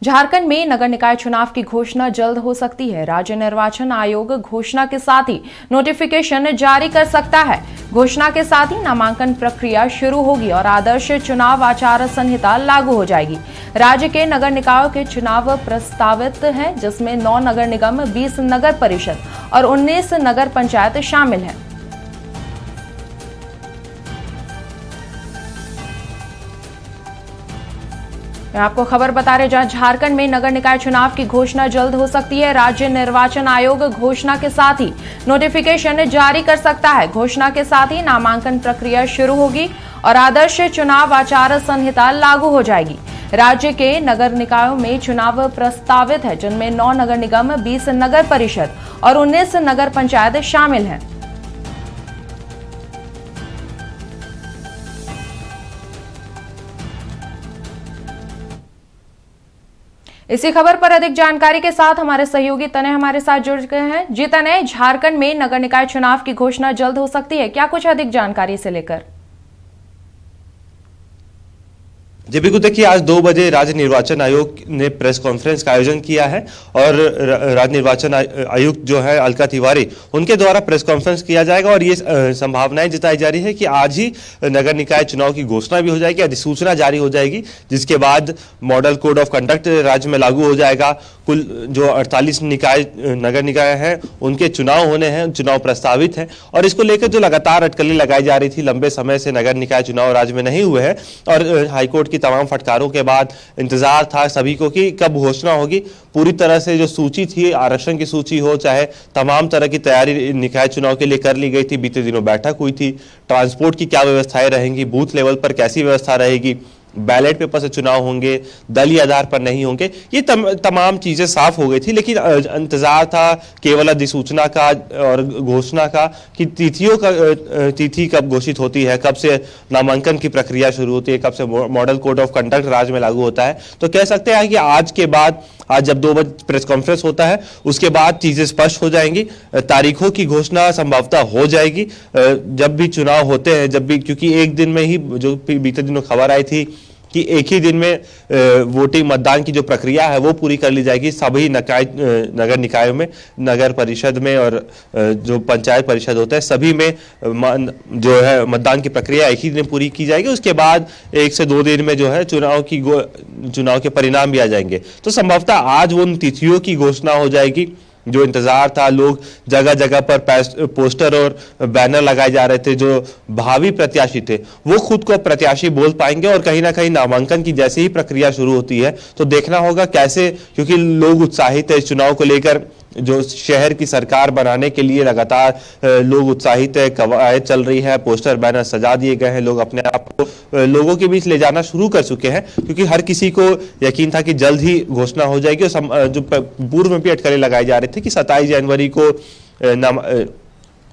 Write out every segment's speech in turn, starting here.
झारखंड में नगर निकाय चुनाव की घोषणा जल्द हो सकती है। राज्य निर्वाचन आयोग घोषणा के साथ ही नोटिफिकेशन जारी कर सकता है। घोषणा के साथ ही नामांकन प्रक्रिया शुरू होगी और आदर्श चुनाव आचार संहिता लागू हो जाएगी। राज्य के नगर निकायों के चुनाव प्रस्तावित हैं, जिसमें 9 नगर निगम, 20 नगर परिषद और 19 नगर पंचायत शामिल हैं। मैं आपको खबर बता रहे, जहां झारखंड में नगर निकाय चुनाव की घोषणा जल्द हो सकती है। राज्य निर्वाचन आयोग घोषणा के साथ ही नोटिफिकेशन जारी कर सकता है। घोषणा के साथ ही नामांकन प्रक्रिया शुरू होगी और आदर्श चुनाव आचार संहिता लागू हो जाएगी। राज्य के नगर निकायों में चुनाव प्रस्तावित है, जिनमें 9 नगर निगम, 20 नगर परिषद और 19 नगर पंचायत शामिल हैं। इसी खबर पर अधिक जानकारी के साथ हमारे सहयोगी तनय हमारे साथ जुड़ गए हैं। जी तनय, झारखंड में नगर निकाय चुनाव की घोषणा जल्द हो सकती है, क्या कुछ अधिक जानकारी से लेकर? जी बिल्कुल, देखिए आज 2 बजे राज्य निर्वाचन आयोग ने प्रेस कॉन्फ्रेंस का आयोजन किया है और राज्य निर्वाचन आयुक्त जो है अलका तिवारी, उनके द्वारा प्रेस कॉन्फ्रेंस किया जाएगा और ये संभावनाएं जताई जा रही है कि आज ही नगर निकाय चुनाव की घोषणा भी हो जाएगी, अधिसूचना जारी हो जाएगी, जिसके बाद मॉडल कोड ऑफ कंडक्ट राज्य में लागू हो जाएगा। कुल जो 48 नगर निकाय हैं उनके चुनाव होने हैं, चुनाव प्रस्तावित हैं और इसको लेकर जो लगातार अटकलें लगाई जा रही थी, लंबे समय से नगर निकाय चुनाव राज्य में नहीं हुए हैं और हाईकोर्ट की तमाम फटकारों के बाद इंतजार था सभी को कि कब घोषणा होगी। पूरी तरह से जो सूची थी, आरक्षण की सूची हो, चाहे तमाम तरह की तैयारी निकाय चुनाव के लिए कर ली गई थी। बीते दिनों बैठक हुई थी, ट्रांसपोर्ट की क्या व्यवस्थाएं रहेंगी, बूथ लेवल पर कैसी व्यवस्था रहेगी, बैलेट पेपर से चुनाव होंगे, दलीय आधार पर नहीं होंगे, ये तमाम चीजें साफ हो गई थी। लेकिन इंतजार था केवल अधिसूचना का और घोषणा का कि तिथि कब घोषित होती है, कब से नामांकन की प्रक्रिया शुरू होती है, कब से मॉडल कोड ऑफ कंडक्ट राज्य में लागू होता है। तो कह सकते हैं कि आज के बाद, आज जब 2 बजे प्रेस कॉन्फ्रेंस होता है, उसके बाद चीजें स्पष्ट हो जाएंगी, तारीखों की घोषणा संभवतः हो जाएगी। जब भी चुनाव होते हैं, जब भी, क्योंकि एक दिन में ही, जो बीते दिनों खबर आई थी कि एक ही दिन में वोटिंग मतदान की जो प्रक्रिया है वो पूरी कर ली जाएगी सभी नगर निकायों में, नगर परिषद में और जो पंचायत परिषद होता है सभी में जो है मतदान की प्रक्रिया एक ही दिन पूरी की जाएगी। उसके बाद 1 से 2 दिन में जो है चुनाव के परिणाम भी आ जाएंगे। तो संभवतः आज उन तिथियों की घोषणा हो जाएगी जो इंतजार था। लोग जगह जगह पर पोस्टर और बैनर लगाए जा रहे थे, जो भावी प्रत्याशी थे वो खुद को प्रत्याशी बोल पाएंगे और कहीं ना कहीं नामांकन की जैसे ही प्रक्रिया शुरू होती है तो देखना होगा कैसे, क्योंकि लोग उत्साहित है इस चुनाव को लेकर। जो शहर की सरकार बनाने के लिए लगातार लोग उत्साहित है, कवायद चल रही है, पोस्टर बैनर सजा दिए गए हैं, लोग अपने आप को लोगों के बीच ले जाना शुरू कर चुके हैं, क्योंकि हर किसी को यकीन था कि जल्द ही घोषणा हो जाएगी। और जो पूर्व में भी अटकलें लगाए जा रहे थे कि 27 जनवरी को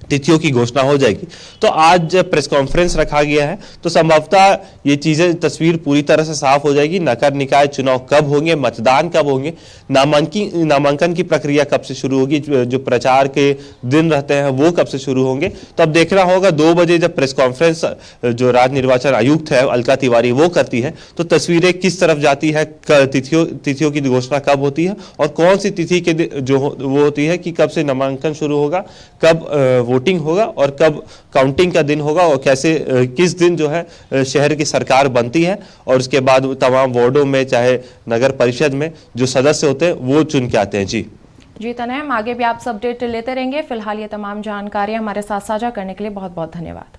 तिथियों की घोषणा हो जाएगी। तो आज प्रेस कॉन्फ्रेंस रखा गया है तो संभवतः ये चीजें, तस्वीर पूरी तरह से साफ हो जाएगी। नगर निकाय चुनाव कब होंगे, मतदान कब होंगे, नामांकन की प्रक्रिया कब से शुरू होगी, जो प्रचार के दिन रहते हैं वो कब से शुरू होंगे। तो अब देखना होगा 2 बजे जब प्रेस कॉन्फ्रेंस जो राज्य निर्वाचन आयुक्त है अलका तिवारी वो करती है तो तस्वीरें किस तरफ जाती है, तिथियों की घोषणा कब होती है और कौन सी तिथि के जो वो होती है कि कब से नामांकन शुरू होगा, कब वोटिंग होगा और कब काउंटिंग का दिन होगा और कैसे, किस दिन जो है शहर की सरकार बनती है और उसके बाद तमाम वार्डों में चाहे नगर परिषद में जो सदस्य होते हैं वो चुन के आते हैं। जी तनय, हम आगे भी आपसे अपडेट लेते रहेंगे। फिलहाल ये तमाम जानकारी हमारे साथ साझा करने के लिए बहुत बहुत धन्यवाद।